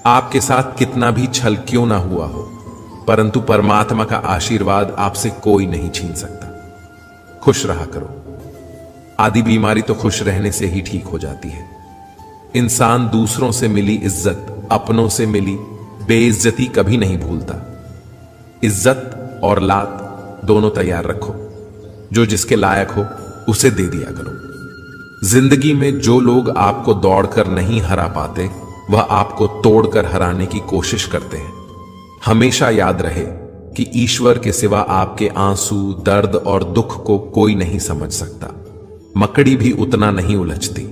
आपके साथ कितना भी छल क्यों ना हुआ हो, परंतु परमात्मा का आशीर्वाद आपसे कोई नहीं छीन सकता। खुश रहा करो। आधी बीमारी तो खुश रहने से ही ठीक हो जाती है। इंसान दूसरों से मिली इज्जत, अपनों से मिली बेइज्जती कभी नहीं भूलता। इज्जत और लात दोनों तैयार रखो। जो जिसके लायक हो उसे दे दिया करो। जिंदगी में जो लोग आपको दौड़कर नहीं हरा पाते, वह आपको तोड़कर हराने की कोशिश करते हैं। हमेशा याद रहे कि ईश्वर के सिवा आपके आंसू, दर्द और दुख को कोई नहीं समझ सकता। मकड़ी भी उतना नहीं उलझती।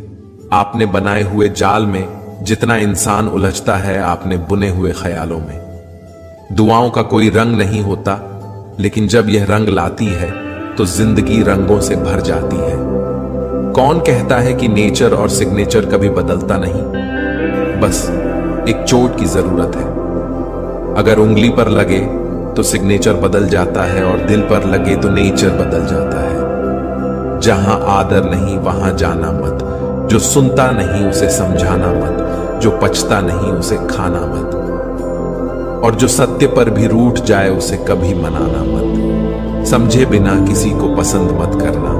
आपने बनाए हुए जाल में जितना इंसान उलझता है, आपने बुने हुए ख्यालों में। दुआओं का कोई रंग नहीं होता, लेकिन जब यह रंग लाती है तो जिंदगी रंगों से भर जाती है। कौन कहता है कि नेचर और सिग्नेचर कभी बदलता नहीं? बस एक चोट की जरूरत है। अगर उंगली पर लगे तो सिग्नेचर बदल जाता है, और दिल पर लगे तो नेचर बदल जाता है। जहां आदर नहीं वहां जाना मत। जो सुनता नहीं उसे समझाना मत। जो पचता नहीं उसे खाना मत। और जो सत्य पर भी रूठ जाए उसे कभी मनाना मत। समझे बिना किसी को पसंद मत करना,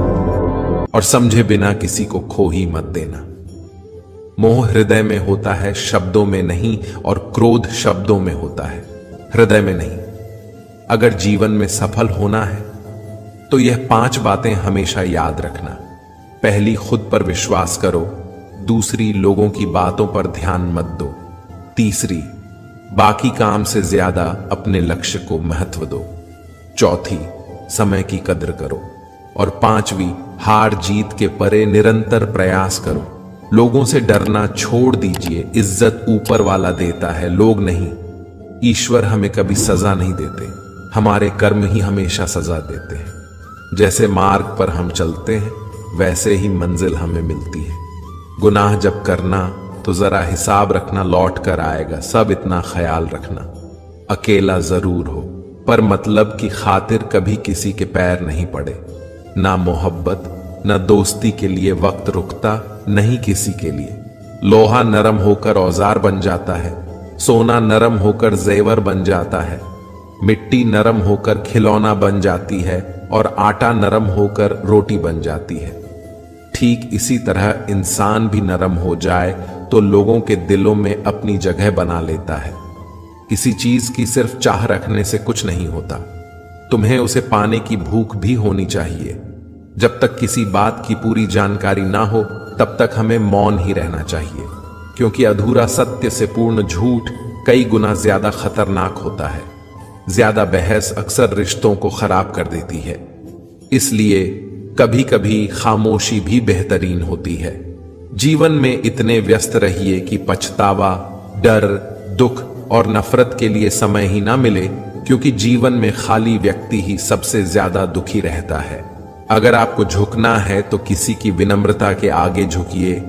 और समझे बिना किसी को खो ही मत देना। मोह हृदय में होता है, शब्दों में नहीं, और क्रोध शब्दों में होता है, हृदय में नहीं। अगर जीवन में सफल होना है तो यह 5 बातें हमेशा याद रखना। पहली, खुद पर विश्वास करो। दूसरी, लोगों की बातों पर ध्यान मत दो। तीसरी, बाकी काम से ज्यादा अपने लक्ष्य को महत्व दो। चौथी, समय की कदर करो। और 5वीं, हार जीत के परे निरंतर प्रयास करो। लोगों से डरना छोड़ दीजिए। इज्जत ऊपर वाला देता है, लोग नहीं। ईश्वर हमें कभी सजा नहीं देते, हमारे कर्म ही हमेशा सजा देते हैं। जैसे मार्ग पर हम चलते हैं वैसे ही मंजिल हमें मिलती है। गुनाह जब करना तो जरा हिसाब रखना, लौट कर आएगा। सब इतना ख्याल रखना, अकेला जरूर हो पर मतलब की खातिर कभी किसी के पैर नहीं पड़े। ना मोहब्बत ना दोस्ती के लिए वक्त रुकता, नहीं किसी के लिए। लोहा नरम होकर औजार बन जाता है, सोना नरम होकर जेवर बन जाता है, मिट्टी नरम होकर खिलौना बन जाती है, और आटा नरम होकर रोटी बन जाती है। ठीक इसी तरह इंसान भी नरम हो जाए तो लोगों के दिलों में अपनी जगह बना लेता है। किसी चीज की सिर्फ चाह रखने से कुछ नहीं होता, तुम्हें उसे पाने की भूख भी होनी चाहिए। जब तक किसी बात की पूरी जानकारी ना हो तब तक हमें मौन ही रहना चाहिए, क्योंकि अधूरा सत्य से पूर्ण झूठ कई गुना ज्यादा खतरनाक होता है। ज्यादा बहस अक्सर रिश्तों को खराब कर देती है। इसलिए कभी कभी खामोशी भी बेहतरीन होती है। जीवन में इतने व्यस्त रहिए कि पछतावा, डर, दुख और नफरत के लिए समय ही ना मिले, क्योंकि जीवन में खाली व्यक्ति ही सबसे ज्यादा दुखी रहता है। अगर आपको झुकना है तो किसी की विनम्रता के आगे झुकिए,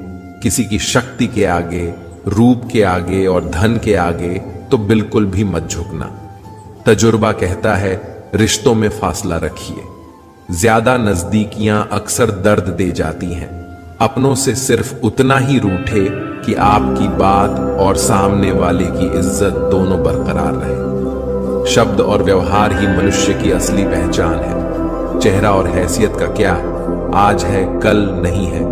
किसी की शक्ति के आगे, रूप के आगे और धन के आगे तो बिल्कुल भी मत झुकना। तजुर्बा कहता है, रिश्तों में फासला रखिए। ज्यादा नजदीकियां अक्सर दर्द दे जाती हैं। अपनों से सिर्फ उतना ही रूठे कि आपकी बात और सामने वाले की इज्जत दोनों बरकरार रहे। शब्द और व्यवहार ही मनुष्य की असली पहचान है। चेहरा और हैसियत का क्या, आज है कल नहीं है।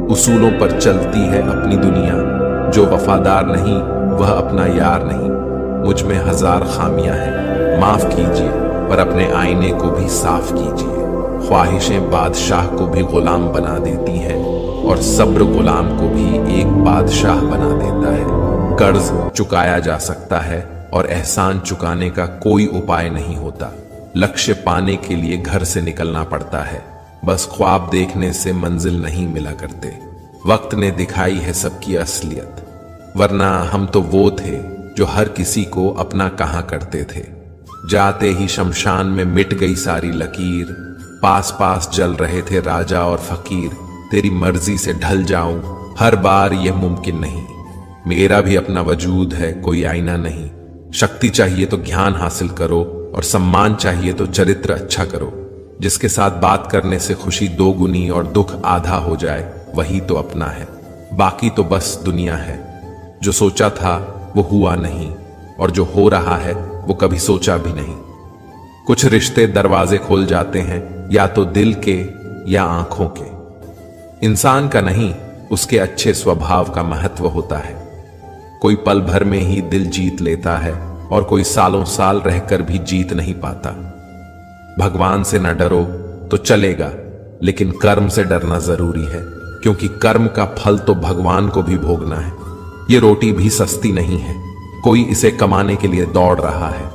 उसूलों पर चलती है अपनी दुनिया। जो वफादार नहीं वह अपना यार नहीं। मुझ में 1000 खामियां हैं, माफ कीजिए, पर अपने आईने को भी साफ कीजिए। ख्वाहिशें बादशाह को भी गुलाम बना देती हैं, और सब्र गुलाम को भी एक बादशाह बना देता है। कर्ज चुकाया जा सकता है और एहसान चुकाने का कोई उपाय नहीं होता। लक्ष्य पाने के लिए घर से निकलना पड़ता है, बस ख्वाब देखने से मंजिल नहीं मिला करते। वक्त ने दिखाई है सबकी असलियत, वरना हम तो वो थे जो हर किसी को अपना कहा करते थे। जाते ही शमशान में मिट गई सारी लकीर। पास पास जल रहे थे राजा और फकीर। तेरी मर्जी से ढल जाऊं हर बार यह मुमकिन नहीं। मेरा भी अपना वजूद है, कोई आईना नहीं। शक्ति चाहिए तो ज्ञान हासिल करो, और सम्मान चाहिए तो चरित्र अच्छा करो। जिसके साथ बात करने से खुशी 2 गुनी और दुख आधा हो जाए, वही तो अपना है। बाकी तो बस दुनिया है। जो सोचा था वो हुआ नहीं, और जो हो रहा है वो कभी सोचा भी नहीं। कुछ रिश्ते दरवाजे खोल जाते हैं, या तो दिल के या आंखों के। इंसान का नहीं, उसके अच्छे स्वभाव का महत्व होता है। कोई पल भर में ही दिल जीत लेता है, और कोई सालों साल रहकर भी जीत नहीं पाता। भगवान से न डरो तो चलेगा, लेकिन कर्म से डरना जरूरी है, क्योंकि कर्म का फल तो भगवान को भी भोगना है। ये रोटी भी सस्ती नहीं है, कोई इसे कमाने के लिए दौड़ रहा है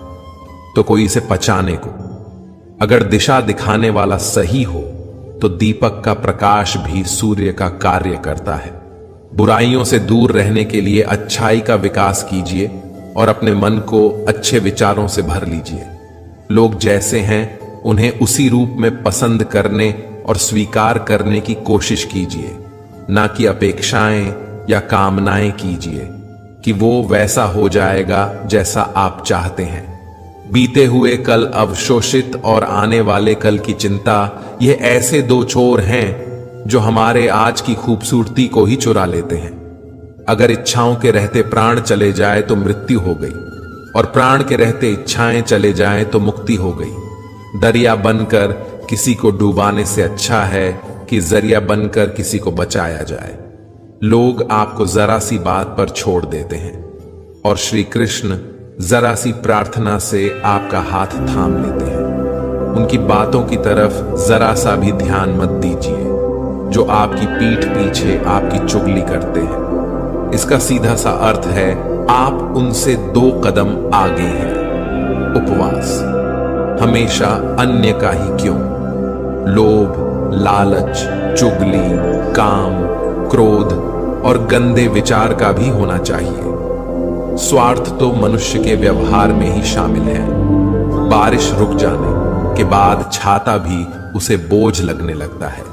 तो कोई इसे पचाने को। अगर दिशा दिखाने वाला सही हो तो दीपक का प्रकाश भी सूर्य का कार्य करता है। बुराइयों से दूर रहने के लिए अच्छाई का विकास कीजिए और अपने मन को अच्छे विचारों से भर लीजिए। लोग जैसे हैं उन्हें उसी रूप में पसंद करने और स्वीकार करने की कोशिश कीजिए, ना कि अपेक्षाएं या कामनाएं कीजिए कि वो वैसा हो जाएगा जैसा आप चाहते हैं। बीते हुए कल अवशोषित और आने वाले कल की चिंता, ये ऐसे दो चोर हैं जो हमारे आज की खूबसूरती को ही चुरा लेते हैं। अगर इच्छाओं के रहते प्राण चले जाए तो मृत्यु हो गई, और प्राण के रहते इच्छाएं चले जाएं तो मुक्ति हो गई। दरिया बनकर किसी को डुबाने से अच्छा है कि जरिया बनकर किसी को बचाया जाए। लोग आपको जरा सी बात पर छोड़ देते हैं, और श्री कृष्ण जरा सी प्रार्थना से आपका हाथ थाम लेते हैं। उनकी बातों की तरफ जरा सा भी ध्यान मत दीजिए, जो आपकी पीठ पीछे आपकी चुगली करते हैं। इसका सीधा सा अर्थ है, आप उनसे 2 कदम आगे हैं। उपवास। हमेशा अन्य का ही क्यों? लोभ, लालच, चुगली, काम, क्रोध और गंदे विचार का भी होना चाहिए। स्वार्थ तो मनुष्य के व्यवहार में ही शामिल है। बारिश रुक जाने के बाद छाता भी उसे बोझ लगने लगता है।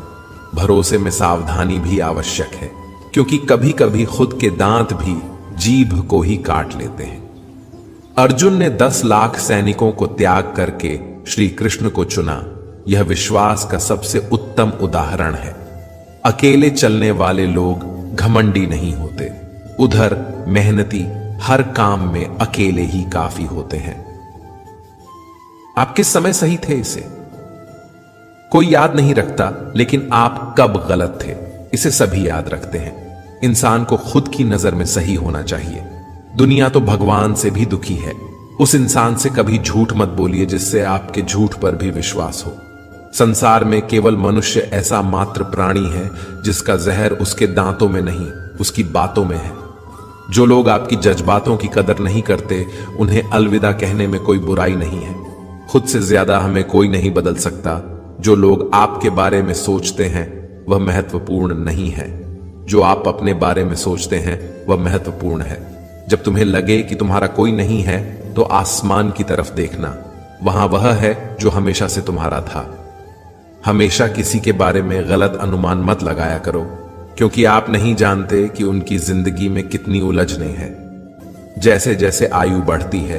भरोसे में सावधानी भी आवश्यक है, क्योंकि कभी कभी खुद के दांत भी जीभ को ही काट लेते हैं। अर्जुन ने 10 लाख सैनिकों को त्याग करके श्री कृष्ण को चुना। यह विश्वास का सबसे उत्तम उदाहरण है। अकेले चलने वाले लोग घमंडी नहीं होते। उधर मेहनती हर काम में अकेले ही काफी होते हैं। आप किस समय सही थे इसे कोई याद नहीं रखता, लेकिन आप कब गलत थे इसे सभी याद रखते हैं। इंसान को खुद की नजर में सही होना चाहिए। दुनिया तो भगवान से भी दुखी है। उस इंसान से कभी झूठ मत बोलिए जिससे आपके झूठ पर भी विश्वास हो। संसार में केवल मनुष्य ऐसा मात्र प्राणी है जिसका जहर उसके दांतों में नहीं, उसकी बातों में है। जो लोग आपकी जज्बातों की कदर नहीं करते, उन्हें अलविदा कहने में कोई बुराई नहीं है। खुद से ज्यादा हमें कोई नहीं बदल सकता। जो लोग आपके बारे में सोचते हैं वह महत्वपूर्ण नहीं है। जो आप अपने बारे में सोचते हैं वह महत्वपूर्ण है। जब तुम्हें लगे कि तुम्हारा कोई नहीं है तो आसमान की तरफ देखना, वहां वह है जो हमेशा से तुम्हारा था। हमेशा किसी के बारे में गलत अनुमान मत लगाया करो, क्योंकि आप नहीं जानते कि उनकी जिंदगी में कितनी उलझनें हैं। जैसे जैसे आयु बढ़ती है,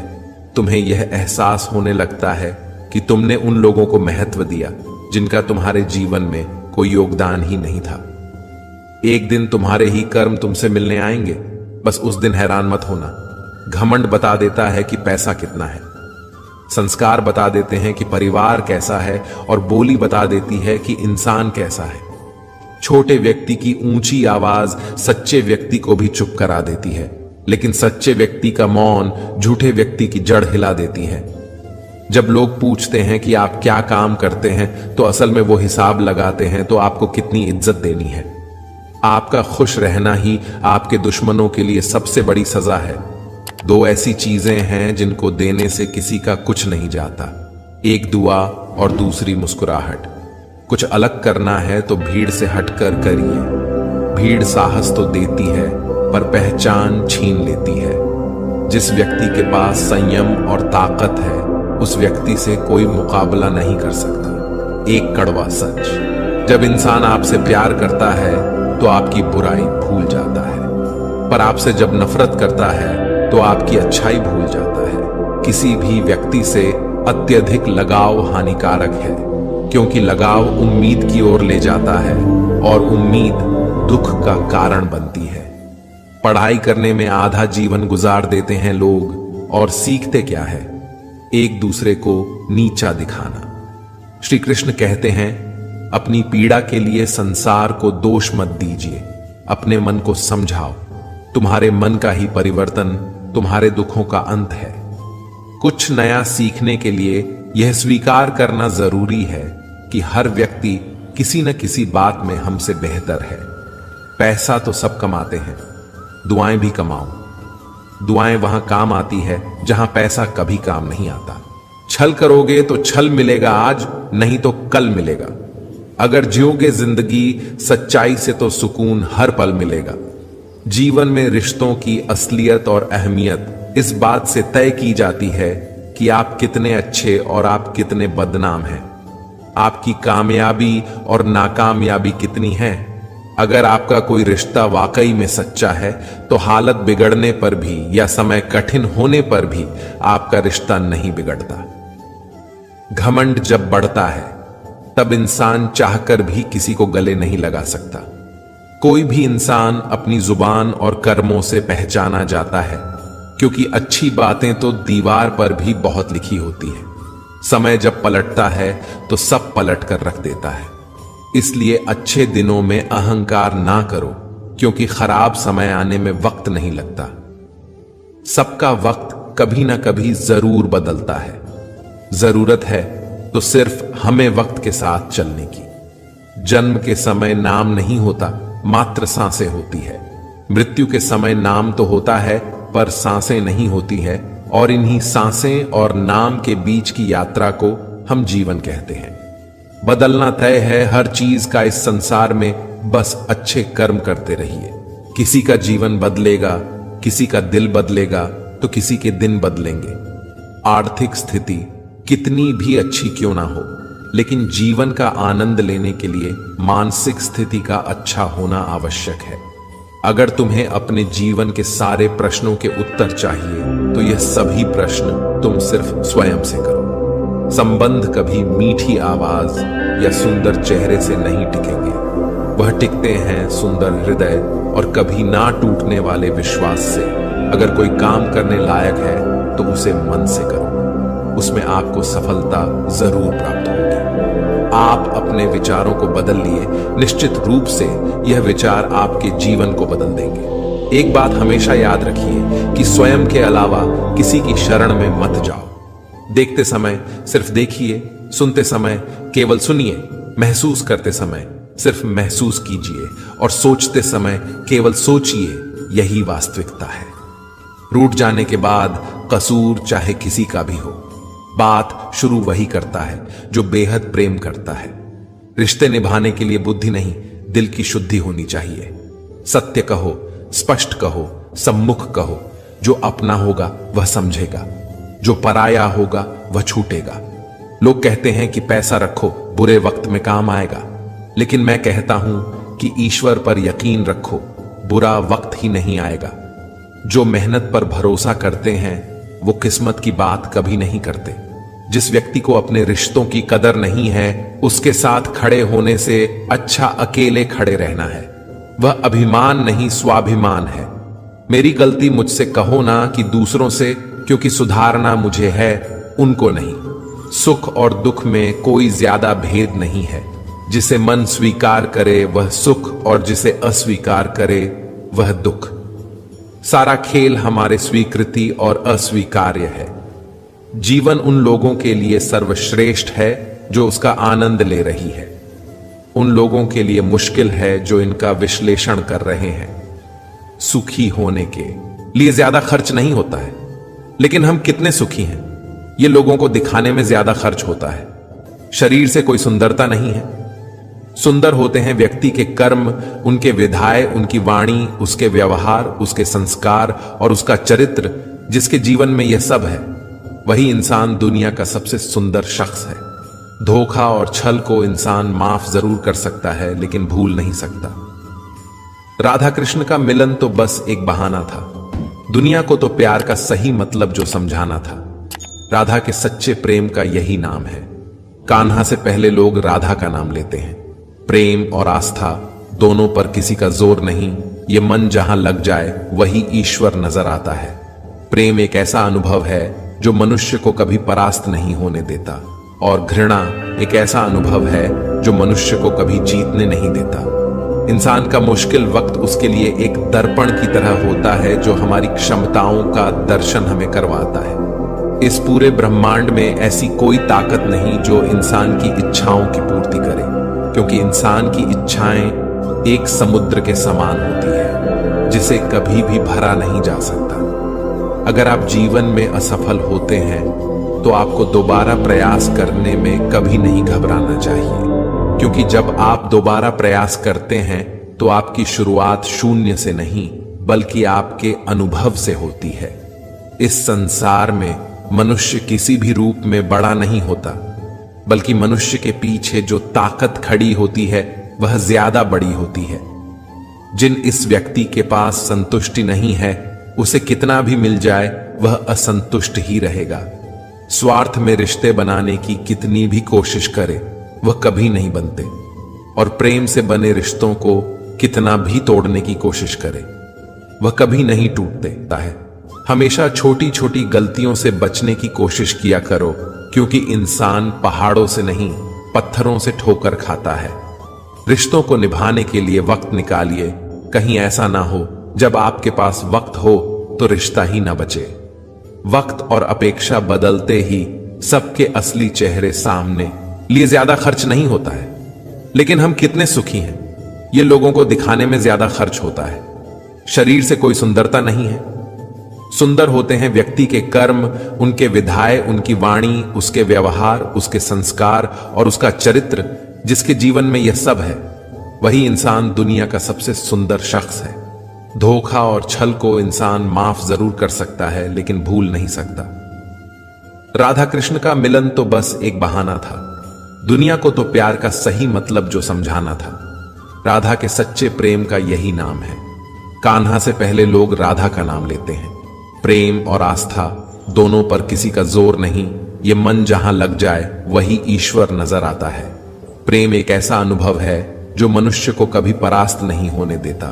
तुम्हें यह एहसास होने लगता है कि तुमने उन लोगों को महत्व दिया जिनका तुम्हारे जीवन में कोई योगदान ही नहीं था। एक दिन तुम्हारे ही कर्म तुमसे मिलने आएंगे। बस उस दिन हैरान मत होना। घमंड बता देता है कि पैसा कितना है, संस्कार बता देते हैं कि परिवार कैसा है, और बोली बता देती है कि इंसान कैसा है। छोटे व्यक्ति की ऊंची आवाज सच्चे व्यक्ति को भी चुप करा देती है, लेकिन सच्चे व्यक्ति का मौन झूठे व्यक्ति की जड़ हिला देती है। जब लोग पूछते हैं कि आप क्या काम करते हैं, तो असल में वो हिसाब लगाते हैं तो आपको कितनी इज्जत देनी है। आपका खुश रहना ही आपके दुश्मनों के लिए सबसे बड़ी सजा है। 2 ऐसी चीजें हैं जिनको देने से किसी का कुछ नहीं जाता, एक दुआ और दूसरी मुस्कुराहट। कुछ अलग करना है तो भीड़ से हटकर करिए। भीड़ साहस तो देती है पर पहचान छीन लेती है। जिस व्यक्ति के पास संयम और ताकत है, उस व्यक्ति से कोई मुकाबला नहीं कर सकता। एक कड़वा सच, जब इंसान आपसे प्यार करता है तो आपकी बुराई भूल जाता है, पर आपसे जब नफरत करता है तो आपकी अच्छाई भूल जाता है। किसी भी व्यक्ति से अत्यधिक लगाव हानिकारक है, क्योंकि लगाव उम्मीद की ओर ले जाता है और उम्मीद दुख का कारण बनती है। पढ़ाई करने में आधा जीवन गुजार देते हैं लोग और सीखते क्या है? एक दूसरे को नीचा दिखाना। श्री कृष्ण कहते हैं, अपनी पीड़ा के लिए संसार को दोष मत दीजिए, अपने मन को समझाओ। तुम्हारे मन का ही परिवर्तन तुम्हारे दुखों का अंत है। कुछ नया सीखने के लिए यह स्वीकार करना जरूरी है कि हर व्यक्ति किसी न किसी बात में हमसे बेहतर है। पैसा तो सब कमाते हैं, दुआएं भी कमाओ। दुआएं वहां काम आती है जहां पैसा कभी काम नहीं आता। छल करोगे तो छल मिलेगा आज, नहीं तो कल मिलेगा। अगर जियोगे जिंदगी सच्चाई से तो सुकून हर पल मिलेगा। जीवन में रिश्तों की असलियत और अहमियत इस बात से तय की जाती है कि आप कितने अच्छे और आप कितने बदनाम हैं। आपकी कामयाबी और नाकामयाबी कितनी है। अगर आपका कोई रिश्ता वाकई में सच्चा है तो हालत बिगड़ने पर भी या समय कठिन होने पर भी आपका रिश्ता नहीं बिगड़ता। घमंड जब बढ़ता है तब इंसान चाहकर भी किसी को गले नहीं लगा सकता। कोई भी इंसान अपनी जुबान और कर्मों से पहचाना जाता है, क्योंकि अच्छी बातें तो दीवार पर भी बहुत लिखी होती है। समय जब पलटता है तो सब पलट कर रख देता है। इसलिए अच्छे दिनों में अहंकार ना करो, क्योंकि खराब समय आने में वक्त नहीं लगता। सबका वक्त कभी ना कभी जरूर बदलता है। जरूरत है तो सिर्फ हमें वक्त के साथ चलने की। जन्म के समय नाम नहीं होता, मात्र सांसें होती है। मृत्यु के समय नाम तो होता है पर सांसें नहीं होती है, और इन्हीं सांसें और नाम के बीच की यात्रा को हम जीवन कहते हैं। बदलना तय है हर चीज का इस संसार में, बस अच्छे कर्म करते रहिए। किसी का जीवन बदलेगा, किसी का दिल बदलेगा, तो किसी के दिन बदलेंगे। आर्थिक स्थिति कितनी भी अच्छी क्यों ना हो, लेकिन जीवन का आनंद लेने के लिए मानसिक स्थिति का अच्छा होना आवश्यक है। अगर तुम्हें अपने जीवन के सारे प्रश्नों के उत्तर चाहिए तो यह सभी प्रश्न तुम सिर्फ स्वयं से करो। संबंध कभी मीठी आवाज या सुंदर चेहरे से नहीं टिकेंगे, वह टिकते हैं सुंदर हृदय और कभी ना टूटने वाले विश्वास से। अगर कोई काम करने लायक है तो उसे मन से करो, उसमें आपको सफलता जरूर प्राप्त होगी। आप अपने विचारों को बदल लिए, निश्चित रूप से यह विचार आपके जीवन को बदल देंगे। एक बात हमेशा याद रखिए कि स्वयं के अलावा किसी की शरण में मत जाओ। देखते समय सिर्फ देखिए, सुनते समय केवल सुनिए, महसूस करते समय सिर्फ महसूस कीजिए और सोचते समय केवल सोचिए। यही वास्तविकता है। रूठ जाने के बाद कसूर चाहे किसी का भी हो, बात शुरू वही करता है जो बेहद प्रेम करता है। रिश्ते निभाने के लिए बुद्धि नहीं, दिल की शुद्धि होनी चाहिए। सत्य कहो, स्पष्ट कहो, सम्मुख कहो। जो अपना होगा वह समझेगा, जो पराया होगा वह छूटेगा। लोग कहते हैं कि पैसा रखो, बुरे वक्त में काम आएगा, लेकिन मैं कहता हूं कि ईश्वर पर यकीन रखो, बुरा वक्त ही नहीं आएगा। जो मेहनत पर भरोसा करते हैं वो किस्मत की बात कभी नहीं करते। जिस व्यक्ति को अपने रिश्तों की कदर नहीं है, उसके साथ खड़े होने से अच्छा अकेले खड़े रहना है। वह अभिमान नहीं, स्वाभिमान है। मेरी गलती मुझसे कहो ना कि दूसरों से, क्योंकि सुधारना मुझे है, उनको नहीं। सुख और दुख में कोई ज्यादा भेद नहीं है। जिसे मन स्वीकार करे वह सुख, और जिसे अस्वीकार करे वह दुख। सारा खेल हमारे स्वीकृति और अस्वीकार्य है। जीवन उन लोगों के लिए सर्वश्रेष्ठ है जो उसका आनंद ले रही है। उन लोगों के लिए मुश्किल है जो इनका विश्लेषण कर रहे हैं। सुखी होने के लिए ज्यादा खर्च नहीं होता है, लेकिन हम कितने सुखी हैं ये लोगों को दिखाने में ज्यादा खर्च होता है। शरीर से कोई सुंदरता नहीं है। सुंदर होते हैं व्यक्ति के कर्म, उनके विधाय, उनकी वाणी, उसके व्यवहार, उसके संस्कार और उसका चरित्र। जिसके जीवन में यह सब है वही इंसान दुनिया का सबसे सुंदर शख्स है। धोखा और छल को इंसान माफ जरूर कर सकता है, लेकिन भूल नहीं सकता। राधा कृष्ण का मिलन तो बस एक बहाना था। दुनिया को तो प्यार का सही मतलब जो समझाना था। राधा के सच्चे प्रेम का यही नाम है। कान्हा से पहले लोग राधा का नाम लेते हैं। प्रेम और आस्था दोनों पर किसी का जोर नहीं, ये मन जहां लग जाए वही ईश्वर नजर आता है। प्रेम एक ऐसा अनुभव है जो मनुष्य को कभी परास्त नहीं होने देता, और घृणा एक ऐसा अनुभव है जो मनुष्य को कभी जीतने नहीं देता। इंसान का मुश्किल वक्त उसके लिए एक दर्पण की तरह होता है जो हमारी क्षमताओं का दर्शन हमें करवाता है। इस पूरे ब्रह्मांड में ऐसी कोई ताकत नहीं जो इंसान की इच्छाओं की पूर्ति करे, क्योंकि इंसान की इच्छाएं एक समुद्र के समान होती है जिसे कभी भी भरा नहीं जा सकता। अगर आप जीवन में असफल होते हैं तो आपको दोबारा प्रयास करने में कभी नहीं घबराना चाहिए, क्योंकि जब आप दोबारा प्रयास करते हैं तो आपकी शुरुआत शून्य से नहीं बल्कि आपके अनुभव से होती है। इस संसार में मनुष्य किसी भी रूप में बड़ा नहीं होता, बल्कि मनुष्य के पीछे जो ताकत खड़ी होती है वह ज्यादा बड़ी होती है। जिन इस व्यक्ति के पास संतुष्टि नहीं है, उसे कितना भी मिल जाए वह असंतुष्ट ही रहेगा। स्वार्थ में रिश्ते बनाने की कितनी भी कोशिश करे वह कभी नहीं बनते, और प्रेम से बने रिश्तों को कितना भी तोड़ने की कोशिश करे वह कभी नहीं टूटते है। हमेशा छोटी छोटी गलतियों से बचने की कोशिश किया करो, क्योंकि इंसान पहाड़ों से नहीं पत्थरों से ठोकर खाता है। रिश्तों को निभाने के लिए वक्त निकालिए, कहीं ऐसा ना हो जब आपके पास वक्त हो तो रिश्ता ही ना बचे। वक्त और अपेक्षा बदलते ही सबके असली चेहरे सामने लिए ज्यादा खर्च नहीं होता है, लेकिन हम कितने सुखी हैं ये लोगों को दिखाने में ज्यादा खर्च होता है। शरीर से कोई सुंदरता नहीं है, सुंदर होते हैं व्यक्ति के कर्म, उनके विधाय, उनकी वाणी, उसके व्यवहार, उसके संस्कार और उसका चरित्र। जिसके जीवन में यह सब है वही इंसान दुनिया का सबसे सुंदर शख्स है। धोखा और छल को इंसान माफ जरूर कर सकता है, लेकिन भूल नहीं सकता। राधा कृष्ण का मिलन तो बस एक बहाना था, दुनिया को तो प्यार का सही मतलब जो समझाना था। राधा के सच्चे प्रेम का यही नाम है। कान्हा से पहले लोग राधा का नाम लेते हैं। प्रेम और आस्था दोनों पर किसी का जोर नहीं, ये मन जहां लग जाए वही ईश्वर नजर आता है। प्रेम एक ऐसा अनुभव है जो मनुष्य को कभी परास्त नहीं होने देता,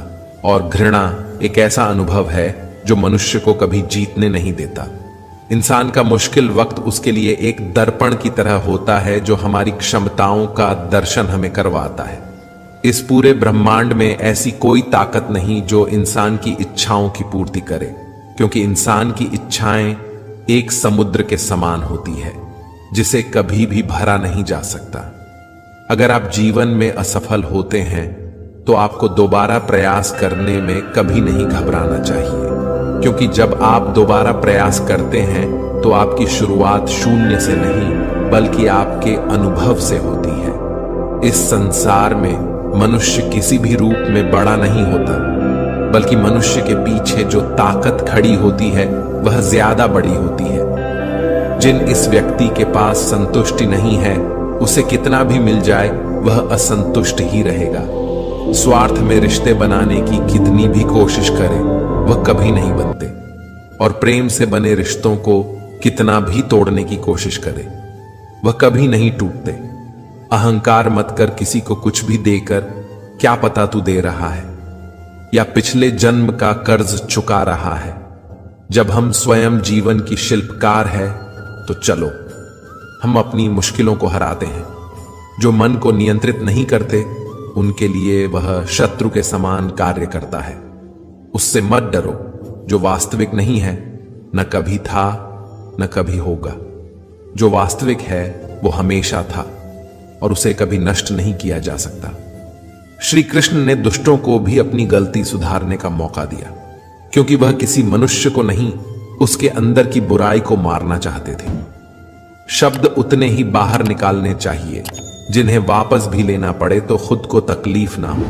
और घृणा एक ऐसा अनुभव है जो मनुष्य को कभी जीतने नहीं देता। इंसान का मुश्किल वक्त उसके लिए एक दर्पण की तरह होता है जो हमारी क्षमताओं का दर्शन हमें करवाता है। इस पूरे ब्रह्मांड में ऐसी कोई ताकत नहीं जो इंसान की इच्छाओं की पूर्ति करे, क्योंकि इंसान की इच्छाएं एक समुद्र के समान होती है जिसे कभी भी भरा नहीं जा सकता। अगर आप जीवन में असफल होते हैं तो आपको दोबारा प्रयास करने में कभी नहीं घबराना चाहिए, क्योंकि जब आप दोबारा प्रयास करते हैं तो आपकी शुरुआत शून्य से नहीं बल्कि आपके अनुभव से होती है। इस संसार में मनुष्य किसी भी रूप में बड़ा नहीं होता, बल्कि मनुष्य के पीछे जो ताकत खड़ी होती है वह ज्यादा बड़ी होती है। जिन इस व्यक्ति के पास संतुष्टि नहीं है, उसे कितना भी मिल जाए वह असंतुष्ट ही रहेगा। स्वार्थ में रिश्ते बनाने की कितनी भी कोशिश करे वह कभी नहीं बनते, और प्रेम से बने रिश्तों को कितना भी तोड़ने की कोशिश करे वह कभी नहीं टूटते। अहंकार मत कर किसी को कुछ भी देकर, क्या पता तू दे रहा है या पिछले जन्म का कर्ज चुका रहा है। जब हम स्वयं जीवन की शिल्पकार है तो चलो हम अपनी मुश्किलों को हराते हैं। जो मन को नियंत्रित नहीं करते उनके लिए वह शत्रु के समान कार्य करता है। उससे मत डरो, जो वास्तविक नहीं है न कभी था न कभी होगा। जो वास्तविक है वो हमेशा था और उसे कभी नष्ट नहीं किया जा सकता। श्री कृष्ण ने दुष्टों को भी अपनी गलती सुधारने का मौका दिया, क्योंकि वह किसी मनुष्य को नहीं उसके अंदर की बुराई को मारना चाहते थे। शब्द उतने ही बाहर निकालने चाहिए जिन्हें वापस भी लेना पड़े तो खुद को तकलीफ ना हो।